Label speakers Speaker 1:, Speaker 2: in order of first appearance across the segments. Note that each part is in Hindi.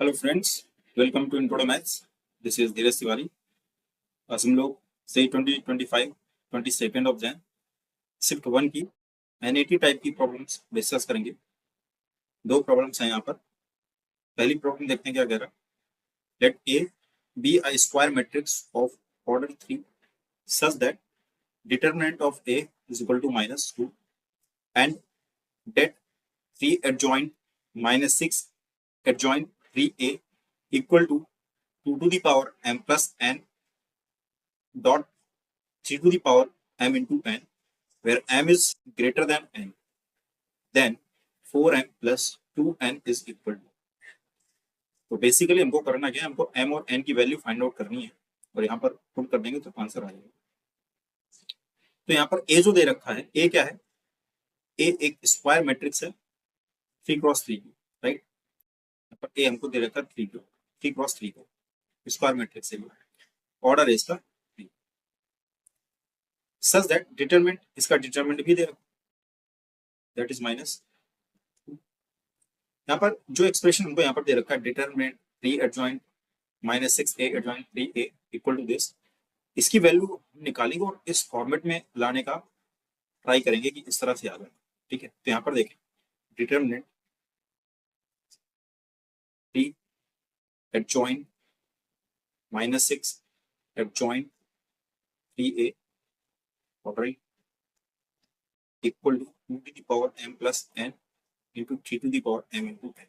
Speaker 1: Hello friends, welcome to Intro Maths. This is Dheeraj Tiwari. आज हम लोग से 2025 22 ऑफ जैन शिफ्ट 1 की एनईटी टाइप की प्रॉब्लम्स डिस्कस करेंगे। दो प्रॉब्लम्स हैं यहाँ पर। पहली प्रॉब्लम देखते हैं क्या कह रहा है। Let A be a square matrix of order 3 such that determinant of A is equal to -2 and det 3 adjoint -6 adjoint 3a equal to 2 to the power m plus n dot 3 to the power m into n, where m is greater than n, then 4m plus 2n is equal to। तो बेसिकली हमको करना क्या है, हमको m और n की वैल्यू फाइंड आउट करनी है और यहाँ पर पुट कर देंगे तो आंसर आ जाएगा। तो यहाँ पर a जो दे रखा है, a क्या है, a एक स्क्वायर मैट्रिक्स है 3x3 की, राइट। यहाँ पर a हमको दे रखा है 3x3 को स्क्वायर मैट्रिक्स है, ऑर्डर है इसका सच दैट डिटरमिनेंट, इसका डिटरमिनेंट भी दे रखा दैट इज माइनस। यहाँ पर जो एक्सप्रेशन हमको यहाँ पर दे रखा है determinant 3 adjoint -6a adjoint 3a equal to this, इसकी वैल्यू निकालेंगे और इस फॉर्मेट में लाने का ट्राई करेंगे कि इस तरह से आ जाए। ठीक है, तो यहाँ पर देखें determinant 3 adjoint -6 adjoint 3a alright equal to 2 to the power m plus n into 3 to the power m into n।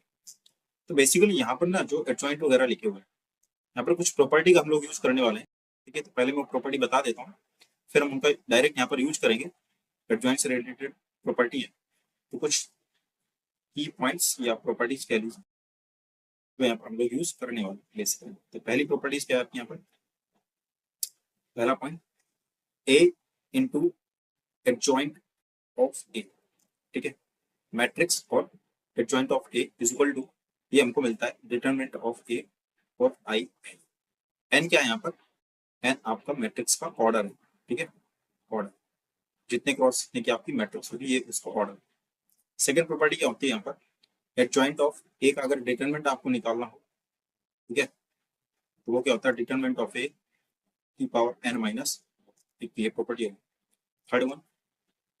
Speaker 1: तो बेसिकली यहाँ पर ना जो एडजॉइंट वगैरह लिखे हुए हैं, यहाँ पर कुछ प्रॉपर्टी का हम लोग यूज करने वाले हैं। ठीक है, तो पहले मैं प्रॉपर्टी बता देता हूँ, फिर हम उनका डायरेक्ट यहाँ पर यूज करेंगे। एडजॉइंट से रिलेटेड प्रॉपर्टी है, तो कुछ की पॉइंट्स या प्रॉपर्टीज कह लीजिए तो यहाँ पर हम लोग यूज करने वाले बेसिकली। तो पहली प्रॉपर्टीज क्या है आपकी यहाँ पर, पहला point A into adjoint of A. ठीक है, मैट्रिक्स और adjoint of A is equal to, ये हमको मिलता है डिटरमिनेंट ऑफ ए और आई। एन क्या है यहाँ पर, एन आपका मैट्रिक्स का ऑर्डर है। ठीक है, ऑर्डर जितने क्रॉस जितने की आपकी मैट्रिक्स होगी ये इसका ऑर्डर। सेकंड प्रॉपर्टी क्या होती है यहाँ पर, एडजॉइंट ऑफ ए का अगर डिटरमिनेंट आपको निकालना हो, ठीक है, तो वो क्या होता है डिटरमिनेंट ऑफ ए की पावर एन माइनस, ये प्रॉपर्टी है। Third one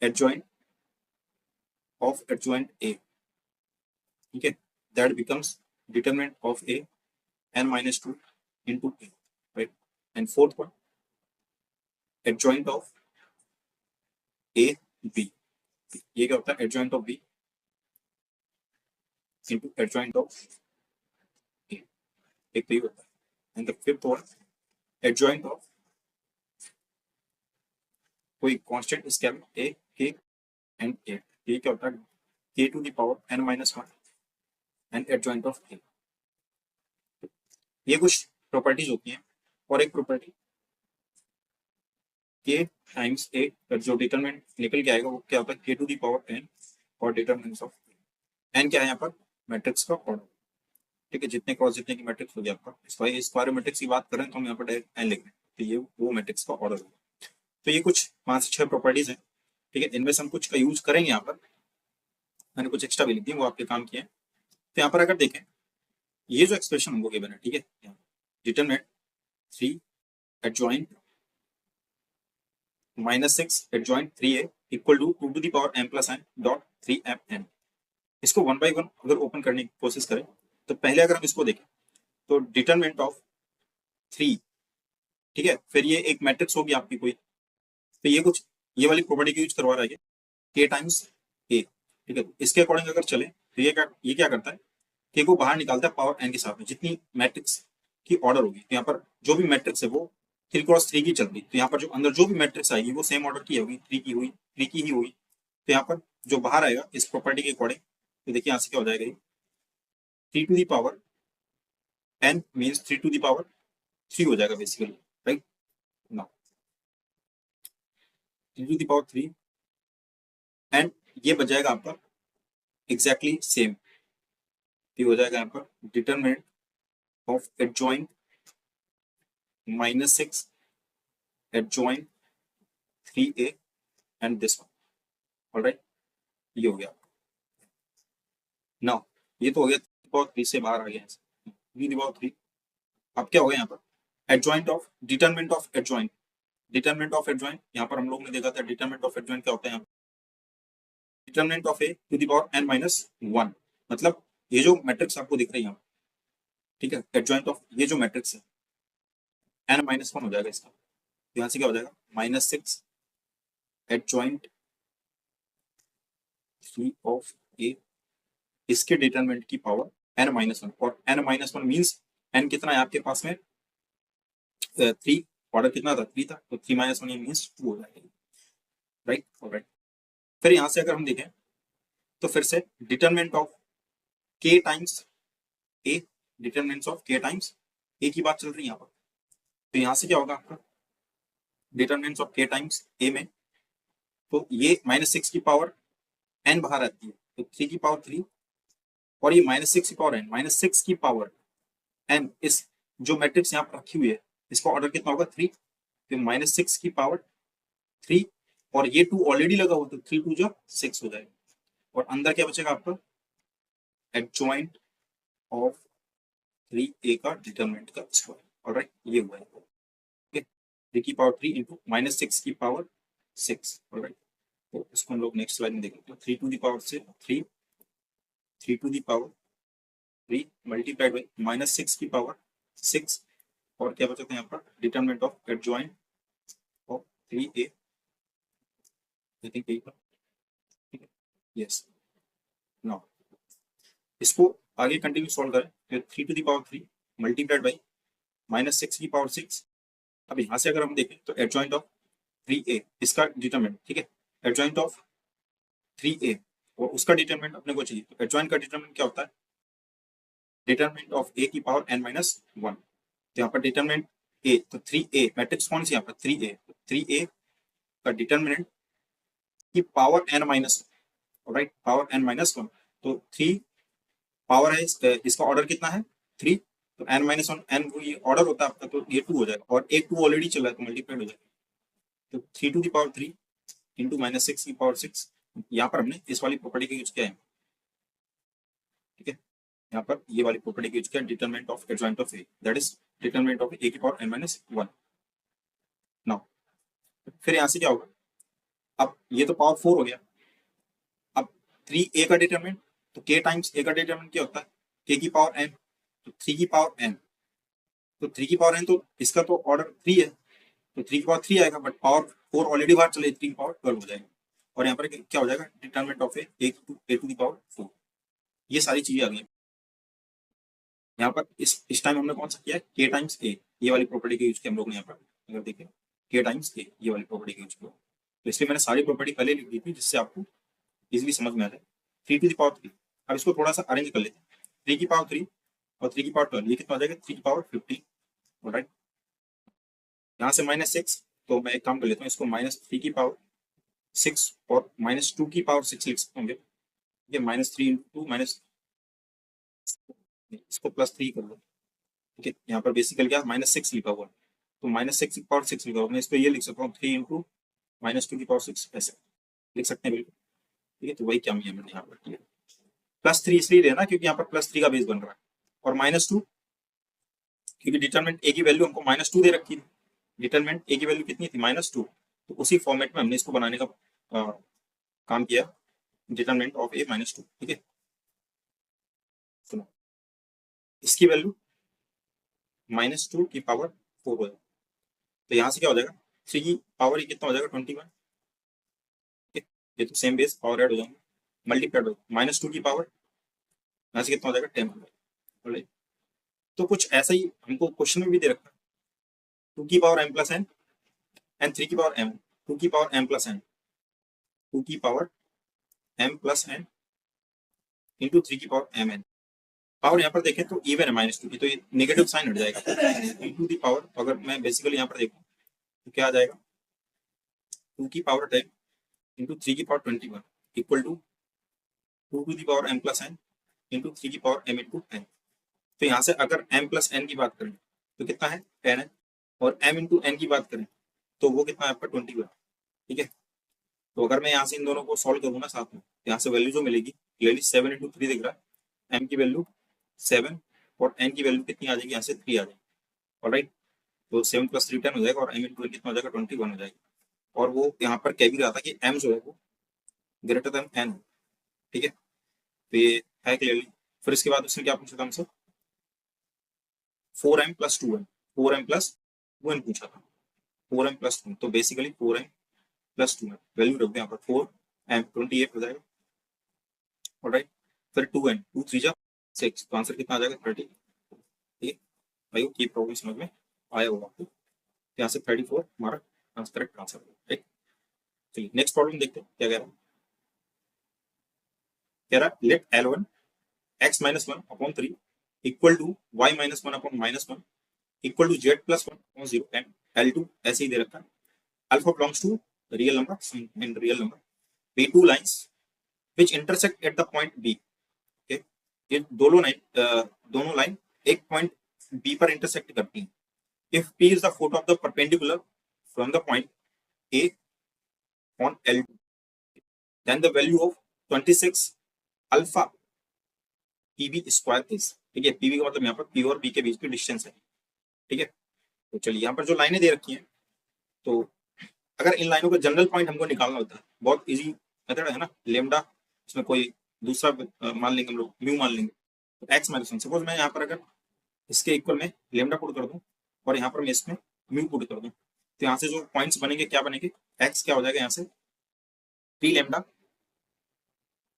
Speaker 1: adjoint of adjoint A, ठीक है, that becomes determinant of A n -2 into a, right? And fourth one adjoint of a b, ये क्या होता है adjoint of b into adjoint of a, एक तो ये होता है। and the fifth one adjoint of कोई constant scale a k and a, ये क्या होता है k to the power n -1 and adjoint of a। ये कुछ प्रॉपर्टीज होती हैं। और एक प्रॉपर्टी k टाइम्स a का जो डिटरमिनेंट निकल के आएगा वो क्या होता है k to the power n और डिटरमिनेंट ऑफ n क्या है यहाँ पर मैट्रिक्स का ऑर्डर। ठीक है, जितने क्रॉस जितने की मैट्रिक्स होगी आपका, स्क्वायर मैट्रिक्स की बात करें तो हम यहाँ पर डायरेक्ट एन लिख रहे हैं, तो ये वो मैट्रिक्स का ऑर्डर होगा। तो ये कुछ 5 से 6 प्रॉपर्टीज हैं। ठीक है, इनमें से हम कुछ का यूज करेंगे। यहाँ पर मैंने कुछ एक्स्ट्रा भी लिख दी, वो आपके काम किए। तो यहाँ पर अगर देखें ये जो एक्सप्रेशन हमको गिवन है, ठीक है, determinant 3 adjoint -6 adjoint 3a equal to 2 to the power m plus n dot 3mn। इसको वन बाई वन अगर ओपन करने की कोशिश करें तो पहले अगर हम इसको देखें तो डिटरमिनेंट ऑफ 3, ठीक है, फिर ये एक मैट्रिक्स होगी आपकी कोई, तो ये कुछ ये वाली प्रॉपर्टी की यूज करवा रहा है के टाइम्स ए। ठीक है, इसके अकॉर्डिंग अगर चले तो ये क्या करता है, के को बाहर निकालता है पावर एन के साथ में जितनी मैट्रिक्स की ऑर्डर होगी। तो यहाँ पर जो भी मैट्रिक्स है वो 3x3 की चल रही, तो यहाँ पर जो अंदर जो भी मैट्रिक्स आएगी वो सेम ऑर्डर की होगी, 3 की हुई 3 की ही हुई। तो यहाँ पर जो बाहर आएगा इस प्रॉपर्टी के अकॉर्डिंग, तो देखिए यहाँ से क्या हो जाएगा, 3 to the power n means 3 to the power 3 हो जाएगा basically, right. Now 3 to the power 3 and ये बच जाएगा आपका एग्जैक्टली सेम, ये हो जाएगा यहाँ पर determinant of adjoint -6 adjoint 3a and this one, alright, ये हो गया। नाउ ये तो हो गया 3 से बाहर आ गया, 2^3। अब क्या हो गया यहाँ पर, adjoint of determinant of adjoint, determinant of adjoint यहाँ पर हम लोग ने देखा था डिटरमिनेंट ऑफ एडजॉइंट क्या होता है, determinant of A to the power n minus 1, मतलब ये जो मैट्रिक्स आपको दिख रही है, ठीक है, एडजॉइंट ऑफ ये जो मैट्रिक्स है n माइनस 1 हो जाएगा इसका, यहाँ से क्या हो जाएगा -6 एडजॉइंट 3 ऑफ ए, इसके डिटरमिनेंट की पावर n माइनस 1, और n माइनस 1 मीन्स n कितना है आपके पास में 3, ऑर्डर कितना था 3 था, तो 3 माइनस 1 मीन्स 2 हो जाएगा, राइट, ऑलराइट। फिर यहाँ से अगर हम देखें तो फिर से determinant of k times a, determinant of k times a की बात चल रही है यहाँ पर, तो यहाँ से क्या होगा आपका determinant of k times a में, तो ये -6 की पावर n बाहर आती है, तो 3 की पावर 3, और ये -6 की पावर n, -6 की पावर n, इस जो मैट्रिक्स यहाँ पर रखी हुई है इसका ऑर्डर कितना होगा 3, तो -6 की पावर 3, और ये 2 ऑलरेडी लगा हुआ, तो 3 2 जो 6 हो जाएगा, और अंदर क्या बचेगा आपका एडजॉइंट ऑफ 3a का डिटरमिनेंट का स्क्वायर, ऑलराइट, ये हुआ है, ओके, 3 की पावर 3 इंटू -6 की पावर 6, ऑलराइट। तो इसको हम लोग नेक्स्ट स्लाइड में देखेंगे, तो 3 टू द पावर से 3, 3 to the power 3 multiplied by -6 की पावर 6, और क्या बचता है यहाँ पर determinant of adjoint of 3a, I think यही था, ठीक है, यस। नाउ इसको आगे कंटिन्यू सॉल्व करें, तो 3 to the power 3 multiplied by -6 की पावर 6, अब यहाँ से अगर हम देखें तो एडजॉइंट ऑफ 3a इसका डिटरमिनेंट, ठीक है, एडजॉइंट ऑफ 3a और उसका डिटरमिनेंट अपने को चाहिए, तो एडजॉइंट का डिटरमिनेंट क्या होता है डिटरमिनेंट ऑफ a की पावर n माइनस 1, तो यहाँ पर डिटरमिनेंट a, तो 3a मैट्रिक्स कौन सी यहाँ पर 3a, तो 3a का डिटरमिनेंट की power n minus, right, power n minus 1, तो 3 पावर है इसका ऑर्डर कितना है 3, तो n माइनस 1 n वो ये ऑर्डर होता है आपका, तो ये 2 हो जाएगा, और एक 2 ऑलरेडी चल रहा है तो मल्टीप्लाइड हो जाएगा, तो 3 टू द पावर 3 इंटू -6 की पावर 6, यहाँ पर हमने इस वाली प्रॉपर्टी का यूज किया है, ठीक है, यहाँ पर ये वाली प्रॉपर्टी का यूज किया determinant of adjoint of A, that is determinant of A की पावर n माइनस 1। नाउ फिर यहाँ से क्या होगा, अब ये तो पावर 4 हो गया, अब 3a का डिटरमिनेंट, तो k टाइम्स a का डिटरमिनेंट क्या होता है k की पावर n, तो 3 की पावर n, तो 3 की पावर n, तो इसका तो ऑर्डर 3 है, तो 3 की पावर 3 आएगा, बट पावर 4 ऑलरेडी बाहर चले, 3 की पावर 12 हो जाएगा, और यहाँ पर क्या हो जाएगा determinant of A to the power 4, ये सारी चीजें आ गई। यहाँ पर इस टाइम हमने कौन सा किया k टाइम्स a, ये वाली प्रॉपर्टी का यूज किया हम लोग ने, यहाँ पर अगर देखें k टाइम्स a, ये वाली प्रॉपर्टी का यूज किया, तो इसलिए मैंने सारी प्रॉपर्टी पहले लिख दी थी जिससे आपको इजीली समझ में आ जाए। 3 टू द पावर 3, अब इसको थोड़ा सा अरेंज कर लेते हैं, 3 की पावर 3 और 3 की पावर 12, ये कितना हो जाएगा 3 की पावर 15, राइट, यहाँ से -6, तो मैं एक काम कर लेता हूँ, इसको -3 की पावर 6 और -2 की पावर 6 लिख सकते होंगे, ये -3 इंटू माइनस, इसको +3 कर लो, ठीक है, यहाँ पर बेसिकली क्या -6 लिखा हुआ है, तो -6 की पावर 6 लिखा हुआ, मैं इस पर ये लिख सकता हूँ 3 इंटू -2 की पावर 6, ऐसे लिख सकते हैं बिल्कुल, ठीक है, तो वही क्या मैंने यहाँ पर किया, +3 इसलिए लेना क्योंकि यहाँ पर +3 का बेस बन रहा है, और -2 क्योंकि डिटरमिनेंट ए की वैल्यू हमको -2 दे रखी थी, डिटरमिनेंट ए की वैल्यू कितनी थी -2, तो उसी फॉर्मेट में हमने इसको बनाने का काम किया, डिटरमिनेंट ऑफ ए -2, ठीक है, सुनो इसकी वैल्यू -2 की पावर 4 हो जाएगा, तो यहाँ से क्या हो जाएगा 3 की पावर कितना हो जाएगा 21, ठीक है, ये तो सेम बेस पावर ऐड हो जाएंगे, मल्टीप्लाइड हो -2 की पावर, यहाँ से कितना हो जाएगा 10 हो जाएगा, तो कुछ ऐसा ही हमको क्वेश्चन में भी दे रखा है 2 की power m plus n and 3 की पावर m, 2 की पावर m प्लस n, 2 की power m plus n into 3 की पावर m n, पावर यहाँ पर देखें तो इवन है -2 की, तो ये नेगेटिव साइन हट जाएगा, इंटू दी पावर, अगर मैं बेसिकली यहाँ पर देखूँ तो क्या आ जाएगा 2 की पावर 10 इंटू 3 की power 21 equal to 2 to the power m plus n into 3 की पावर m इंटू n, तो यहाँ से अगर m प्लस n की बात करें तो कितना है 10 है, और m इंटू n की बात करें तो वो कितना है आपका 21, ठीक है, तो अगर मैं यहाँ से इन दोनों को सॉल्व करूँ ना साथ में, यहाँ से वैल्यू जो मिलेगी क्लियरली 7 इंटू 3 दिख रहा है, m की वैल्यू 7 और n की वैल्यू कितनी आ जाएगी, यहाँ से 3 आ जाएगी। ऑलराइट, तो 7 + 3 10 हो जाएगा और m × 2 कितना हो जाएगा, 21 हो जाएगा। और वो यहाँ पर कह भी रहा था कि m जो है वो ग्रेटर देन n, ठीक है, तो ये है क्लियरली। फिर इसके बाद उसने क्या पूछा था हमसे, 4m + 2n, 4m + 2n पूछा था, 4m + 2, तो बेसिकली 4m + 2n वैल्यू रख दे यहाँ पर, 4m 28 हो जाएगा। ऑलराइट, फिर 2n, 2 3 जा 6, तो आंसर कितना आ जाएगा, 30। ठीक है भाई, ये प्रॉब्लम समझ में आया होगा आपको। यहाँ से 34 हमारा करेक्ट आंसर है, राइट। चलिए नेक्स्ट प्रॉब्लम देखते हैं क्या कह रहा है। कह रहा है let L1 x - 1/3 equal to y - 1/-1 equal to z + 1/0 and L2 ऐसे ही दे रखा है। Alpha belongs to real number and real number, be two lines which intersect at the point B. ये दोनों लाइन एक पॉइंट बी पर इंटरसेक्ट करती हैं। If P is the foot of the perpendicular from the point A on L2, then the value of 26 alpha PB square is. ठीक है, PB का मतलब यहाँ पर P और B के बीच की डिस्टेंस है। ठीक है, तो चलिए यहाँ पर जो लाइनें दे रखी हैं, तो अगर इन लाइनों का जनरल पॉइंट हमको निकालना होता है, बहुत इजी मेथड है ना, लेमडा, इसमें कोई दूसरा मान लेंगे हम लोग, म्यू मान लेंगे, तो x - 1, सपोज मैं यहाँ पर अगर इसके इक्वल में लेमडा पुट कर दूं और यहाँ पर मैं इसमें म्यू पुट कर दूं, तो यहाँ से जो पॉइंट्स बनेंगे क्या बनेंगे, x क्या हो जाएगा यहाँ से 3 लेमडा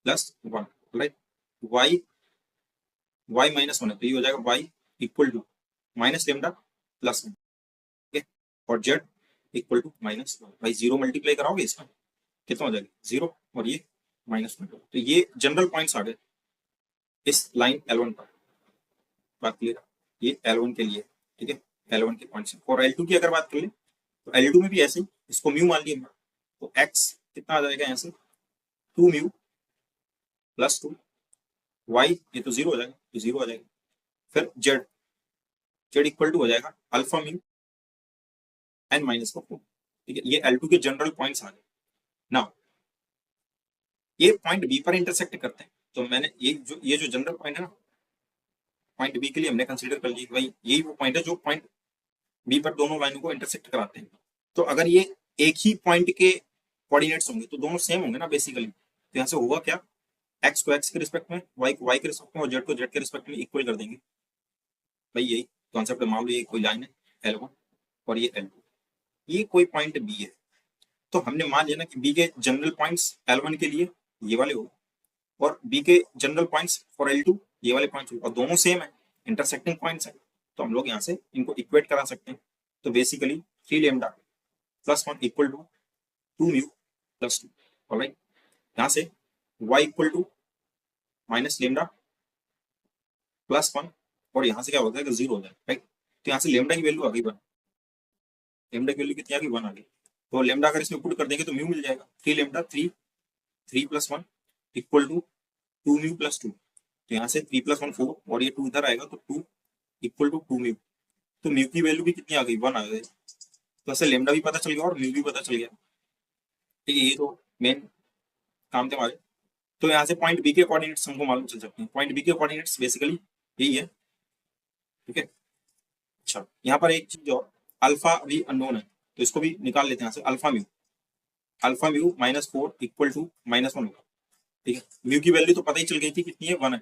Speaker 1: + 1, राइट, y - 1 है तो ये हो जाएगा y equal to minus lambda + 1, ठीक है, और z इक्वल टू -1। भाई 0 मल्टीप्लाई कराओगे इसमें कितना हो जाएगा 0, और ये -1, तो ये जनरल पॉइंट्स आ गए इस लाइन L1 पर। बात क्लियर, ये L1 के लिए, ठीक है, L1 के पॉइंट्स। और L2 की अगर बात कर ले तो L2 में भी ऐसे ही, इसको म्यू मान लिया तो x कितना आ जाएगा यहाँ से 2 म्यू + 2, y ये तो 0 हो जाएगा, तो 0 आ जाएगा। फिर z इक्वल टू हो जाएगा अल्फा म्यू n - 4, ठीक है, ये L2 के जनरल पॉइंट्स आ गए। नाउ ये पॉइंट बी पर इंटरसेक्ट करते हैं, तो मैंने ये जो जनरल पॉइंट है ना, पॉइंट बी के लिए हमने कंसीडर कर लिया भाई यही वो पॉइंट है जो पॉइंट बी पर दोनों लाइनों को इंटरसेक्ट कराते हैं। तो अगर ये एक ही पॉइंट के कोऑर्डिनेट्स होंगे तो दोनों सेम होंगे ना बेसिकली, तो यहाँ से होगा क्या, एक्स को एक्स के रिस्पेक्ट में, वाई को वाई के रिस्पेक्ट में और जेड को जेड के रिस्पेक्ट में इक्वल कर देंगे। भाई यही कॉन्सेप्ट है। मान लो ये कोई लाइन है L1 और ये L2, ये कोई पॉइंट बी है, तो हमने मान लिया ना कि बी के जनरल पॉइंट्स L1 के लिए ये वाले हो और बी के जनरल पॉइंट्स फॉर L2 ये वाले पॉइंट्स हो, और दोनों सेम है, इंटरसेक्टिंग पॉइंट्स है, तो हम लोग यहाँ से इनको इक्वेट करा सकते हैं। तो basically 3 lambda + 1 equal to 2 mu + 2, alright. यहाँ से y equal to minus lambda + 1 और यहाँ से क्या होता है कि 0 हो जाएगा, राइट। तो यहाँ से लेमडा की वैल्यू आ गई 1, लेमडा की वैल्यू कितनी आ गई 1 आ गई, तो लेमडा अगर इसमें पुट कर देंगे तो म्यू मिल जाएगा 3 लेमडा 3 + 1 इक्वल टू 2 म्यू + 2, तो यहाँ से 3 + 1 4 और ये 2 इधर आएगा तो 2 इक्वल टू 2 म्यू, तो म्यू की वैल्यू भी कितनी आ गई 1 आ गई, तो ऐसे लेमडा भी पता चल गया और म्यू भी पता चल गया। ठीक है, ये तो मेन काम थे हमारे। तो यहाँ से पॉइंट बी के कोऑर्डिनेट्स हमको मालूम चल सकते हैं, पॉइंट बी के कोऑर्डिनेट्स बेसिकली यही है, ठीक है। अच्छा, यहाँ पर एक चीज और, अल्फा भी अननोन है तो इसको भी निकाल लेते हैं यहाँ से, अल्फा म्यू -4 इक्वल टू -1 होगा, ठीक है। म्यू की वैल्यू तो पता ही चल गई थी कितनी है 1 है,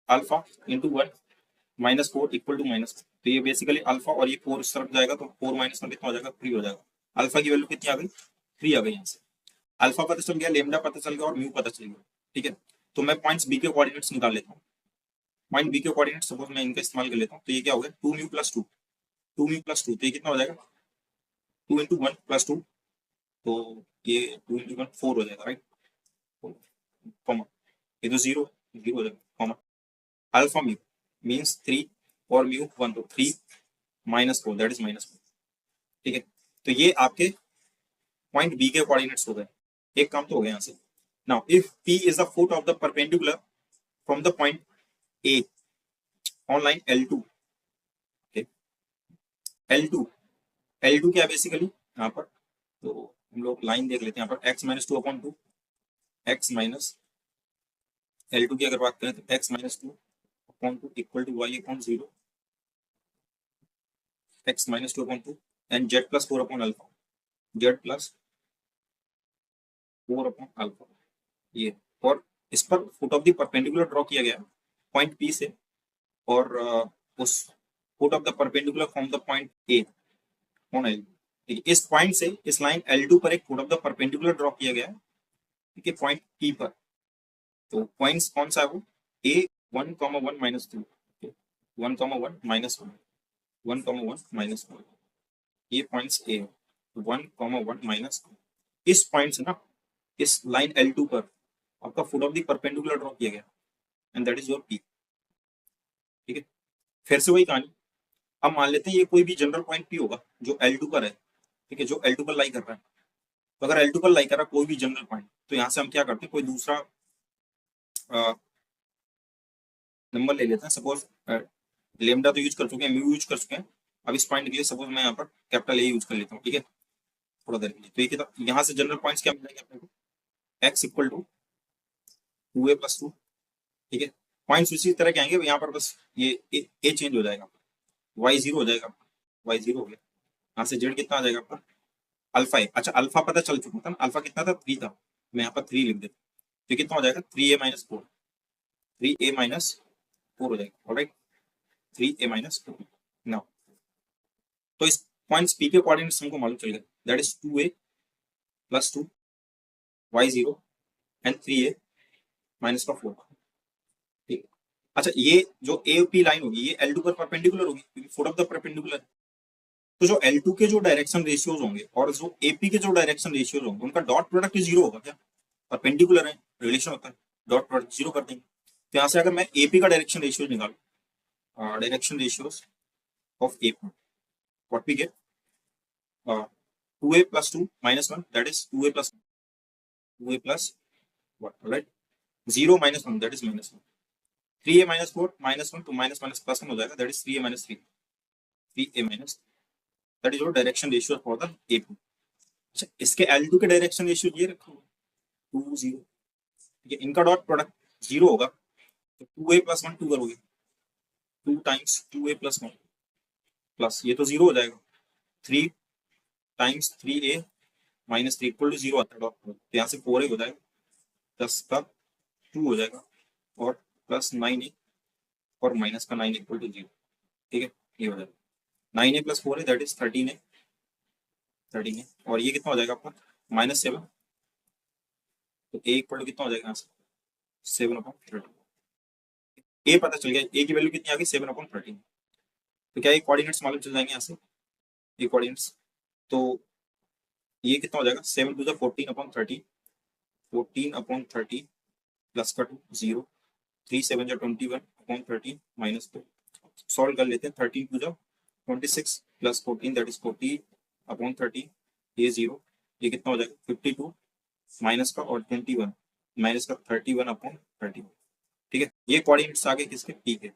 Speaker 1: अल्फा इंटू 1 -4 इक्वल टू -1, तो ये बेसिकली अल्फा और ये 4 इस तरफ जाएगा तो 4 - 1 कितना हो जाएगा 3 हो जाएगा। अल्फा की वैल्यू कितनी आ गई 3 आ गई यहाँ से, अल्फा पता चल गया, लेमडा पता चल गया और म्यू पता चल गया, ठीक है। तो मैं पॉइंट्स बी के कोऑर्डिनेट्स निकाल लेता हूँ। पॉइंट बी के कोऑर्डिनेट्स सपोज मैं इनका इस्तेमाल कर लेता हूँ, तो ये क्या हो गया 2 म्यू + 2, 2 म्यू + 2, तो ये कितना हो जाएगा 2 × 1 + 2, तो ये 2 × 1 4 हो जाएगा, राइट, कॉमा ये तो 0 हो जाएगा, कॉमा अल्फा म्यू मीन्स 3 और म्यू 1, तो 3 - 4 दैट इज -4, ठीक है। तो ये आपके पॉइंट बी के कोऑर्डिनेट्स हो गए, एक काम तो हो गया यहाँ से। Now if P is the foot of the perpendicular from the point A on line L2, okay? L2 क्या बेसिकली यहाँ पर, तो हम लोग लाइन देख लेते हैं यहाँ पर x - 2/2, x - L2 की अगर बात करें तो x - 2 upon 2 equal to Y upon 0 x minus 2 upon 2 and z plus 4 upon alpha, z plus 4 upon alpha ये। और इस पर foot of the perpendicular draw किया गया पॉइंट P से, और उस foot of the perpendicular from the point A on L। ठीक है, इस पॉइंट से इस लाइन L2 पर एक foot of the perpendicular draw किया गया है, ठीक है, पॉइंट P पर। तो पॉइंट्स कौन सा है वो, A 1,1 माइनस 2, 1,1 माइनस 1, 1,1 माइनस 1, ये पॉइंट्स A 1,1 माइनस 2। इस पॉइंट से ना इस लाइन L2 पर आपका foot of the perpendicular draw किया गया and that is your P। ठीक है, फिर से वही कहानी। अब मान लेते हैं ये कोई भी जनरल पॉइंट P होगा जो L2 पर है, ठीक है, जो L2 पर लाई कर रहा है। तो अगर L2 पर लाई कर रहा है कोई भी जनरल पॉइंट, तो यहाँ से हम क्या करते हैं, कोई दूसरा नंबर ले लेते हैं। सपोज लेमडा तो यूज कर चुके हैं, म्यू यूज कर चुके हैं। अब इस पॉइंट के लिए सपोज मैं यहाँ पर कैपिटल ए यूज कर लेता हूँ, ठीक है, थोड़ा देर के लिए। तो ये कितना, यहाँ से जनरल पॉइंट्स क्या मिलेंगे अपने को, x equal to 2a plus 2, ठीक है। पॉइंट्स उसी तरह के आएंगे, यहाँ पर बस ये ए चेंज हो जाएगा, वाई 0 हो जाएगा, वाई 0 हो गया। यहाँ से जेड कितना आ जाएगा आपका, अल्फा है। अच्छा, अल्फा पता चल चुका था ना, अल्फा कितना था, 3 था। मैं यहाँ पर 3 लिख देता हूँ, तो कितना हो जाएगा, 3a माइनस 4, 3a माइनस 4 हो जाएगा, ऑलराइट, 3a माइनस 4। नाउ तो इस पॉइंट्स पी के कोऑर्डिनेट्स हमको मालूम चल गए, that is 2a plus 2 Y 0 and 3a minus का 4। ठीक है, अच्छा ये जो ए पी लाइन होगी ये L2 पर परपेंडिकुलर होगी क्योंकि फुट ऑफ द परपेंडिकुलर। तो जो L2 के जो डायरेक्शन रेशियोज होंगे और जो AP के जो डायरेक्शन रेशियोज होंगे उनका डॉट प्रोडक्ट 0 होगा क्या, परपेंडिकुलर है, रिलेशन होता है, डॉट प्रोडक्ट 0 कर देंगे। तो यहाँ से अगर मैं AP का डायरेक्शन रेशियोज निकालू, direction ratios of AP, what we get, 2a plus 2 minus 1, that is 2a plus 1, right? 0 minus 1, that is minus 1. 3a minus 4 minus 1 to minus minus plus 1 हो जाएगा, that is 3a minus 3, 3a minus, that is your direction ratio for the AP। अच्छा, इसके L2 के डायरेक्शन रेशियो ये रखा हुआ 2 0, ठीक है, इनका डॉट प्रोडक्ट 0 होगा, तो 2a plus 1 2 करोगे, 2 टाइम्स 2a plus 1 प्लस ये तो 0 हो जाएगा, 3 times 3a minus 3 equal to 0 आता है डॉट प्रोडक्ट, तो यहाँ से 4a हो जाएगा, 10 का 2 हो जाएगा, और प्लस 9a और माइनस का 9 इक्वल टू 0। ठीक है, ये हो जाएगा 9a प्लस 4 है, दैट इज 13a, 13a, और ये कितना हो जाएगा आपका माइनस 7, तो a इक्वल टू कितना हो जाएगा यहाँ से 7/13। a पता चल गया, a की वैल्यू कितनी आ गई 7/13। तो क्या ये कोऑर्डिनेट्स मालूम चल जाएंगे यहाँ से, ये कोऑर्डिनेट्स। तो ये कितना हो जाएगा 7 टू द 14/13, 14/13 प्लस का 2 0, 3 7 जा 21/13 माइनस 2। सॉल्व कर लेते हैं, 13 टू जा 26 प्लस 14 दैट इज 40/13, ये 0, ये कितना हो जाएगा 52 माइनस का और 21 माइनस का 31/31। ठीक है, ये कोऑर्डिनेट्स आ गए किसके, पी के।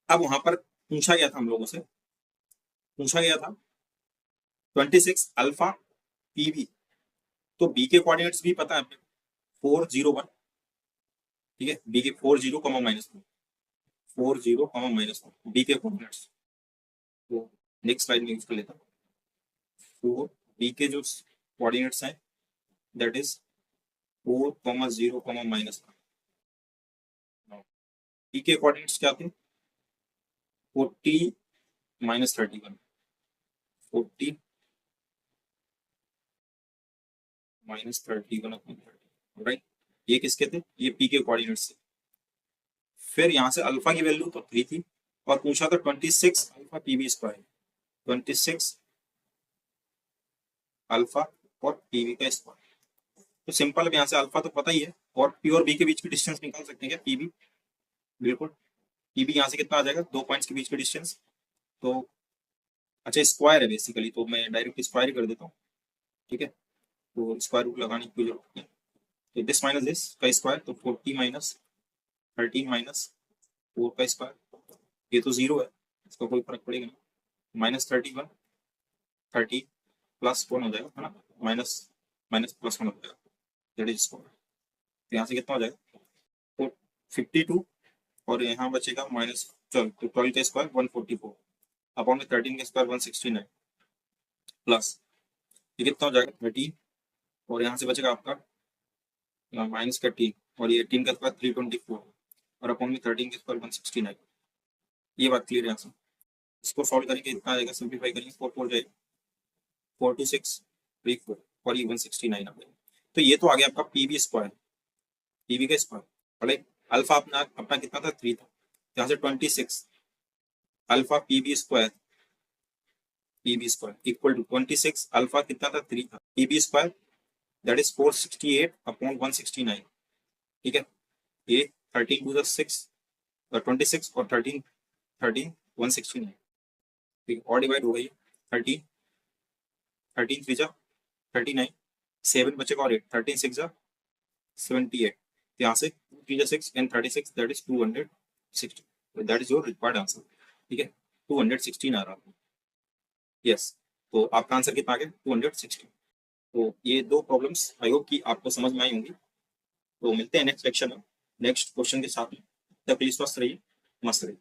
Speaker 1: अब वहां पर पूछा गया था, हम लोगों से पूछा गया था 26 अल्फा पीबी, तो बी के कोऑर्डिनेट्स भी पता है हमें 4 0 1, ठीक है, बी के 4 0 comma minus 4 0 comma minus B के कोऑर्डिनेट्स। तो नेक्स्ट स्लाइड में यूज कर लेता हूँ, 4 बी के जो कोऑर्डिनेट्स हैं दैट इज 4 0 माइनस। बी के कोऑर्डिनेट्स क्या थे 40 माइनस 31, 40 माइनस 31/30, राइट। ये किसके थे, ये पी के कोऑर्डिनेट्स थे। फिर यहाँ से अल्फा की वैल्यू तो 3 थी और पूछा था 26 अल्फा पीबी स्क्वायर, 26 अल्फा और पीबी का स्क्वायर। तो सिंपल, अब यहाँ से अल्फा तो पता ही है और पी और बी के बीच की डिस्टेंस निकाल सकते हैं क्या, पीबी, बिल्कुल। पीबी यहाँ से कितना आ जाएगा, 2 पॉइंट्स के बीच की डिस्टेंस। तो अच्छा स्क्वायर है बेसिकली, तो मैं डायरेक्ट स्क्वायर ही कर देता हूँ, ठीक है, तो स्क्वायर रूट लगाने की कोई जरूरत नहीं। तो दिस माइनस दिस का स्क्वायर, तो 40 माइनस 13 माइनस 4 का स्क्वायर, ये तो 0 है, इसका कोई फर्क पड़ेगा नहीं, माइनस 31 30 प्लस 1 हो जाएगा, है ना, माइनस माइनस प्लस 1 हो जाएगा, दैट इज स्क्वायर। तो यहाँ से कितना हो जाएगा 52 और यहाँ बचेगा -12, तो 12 का स्क्वायर 144 अपॉन में 13 का स्क्वायर 169 प्लस ये कितना हो जाएगा 13 और यहाँ से बचेगा आपका माइनस का टी और ये 18 का स्क्वायर 324 और अपॉन में 13 का स्क्वायर 169। ये बात क्लियर है यहाँ से। इसको सॉल्व करेंगे इतना आएगा, सिंप्लीफाई करेंगे 4 4 जाएगा 42634 और ये 169 आ गया। तो ये तो आ गया आपका पीवी स्क्वायर, पीवी का स्क्वायर। भले अल्फा अपना कितना था 3 था, यहाँ से 26 alpha PV square equal to 26 alpha कितना था 3 था, PV square that is 468 upon 169। ठीक है, ये 13 टू द 6 26 और 13 169। ठीक है, और डिवाइड हो गई 13 13 3 जा 39 7 बचेगा और 8 13 6 जा 78। यहाँ से 3 जा 6 and 36 that is 260। That is your required answer. ठीक है, 216 आ रहा है। यस, तो आपका आंसर कितना आ गया 216। तो ये दो प्रॉब्लम्स आई होप कि आपको समझ में आई होंगी। तो मिलते हैं नेक्स्ट लेक्चर में नेक्स्ट क्वेश्चन के साथ में। तब के लिए स्वस्थ रहिए, मस्त रहिए।